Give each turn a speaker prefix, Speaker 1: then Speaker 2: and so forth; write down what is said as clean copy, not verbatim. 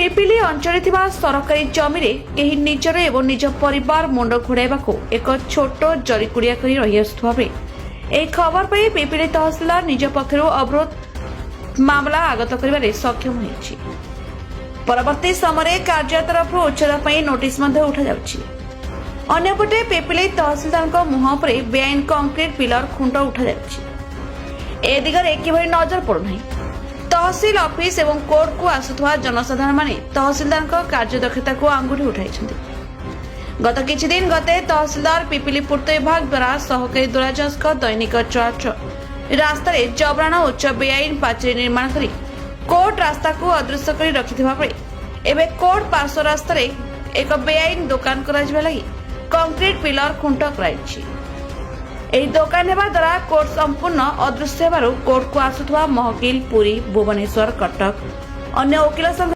Speaker 1: पिपिली अंचल सरकारी जमी केही निजर एवं निज परिवार मुंड घोड़ाइवाक एक छोट जरीकुड़िया कर रही आसुवा बेले खबर पाई पिपिली तहसिलदार निज पक्षर अवरोध मामला आगत कर सक्षम होती। परवर्ती समय कार्य तरफ उच्छेद नोटिस उठा जापटे पिपिली तहसिलदार मुह पर बेआईन कंक्रीट पिलर खुंट उठा ए दिगरे किभली नजर पड़ुना। तहसिल ऑफिस एवं कोर्ट को आसुवा जनसाधारण माने तहसिलदार कार्यदक्षता को आंगुठी उठाई। गत किछि दिन गते तहसिलदार पिपिली पूर्त विभाग द्वारा सहकारी दुराजस्क दैनिक चलाचल रास्ता जबरान उच्च बेआईन पाचेरी निर्माण कर कोर्ट रास्ता को अदृश्य कर रखिथिबा बेले एबे कोर्ट पार्श्व रास्ता एक बेआईन दुकान कराजिबा लागि कंक्रीट पिलर खुंट कराइछि। ଏହି ଦୋକାନ ହେବା ଦ୍ୱାରା କୋର୍ଟ ସମ୍ପୂର୍ଣ୍ଣ ଅଦୃଶ୍ୟ ହେବାରୁ କୋର୍ଟକୁ ଆସୁଥିବା ମହକିଲ ପୁରୀ, ଭୁବନେଶ୍ୱର, କଟକ ଅନ୍ୟ ଓକିଲ ସଂଘ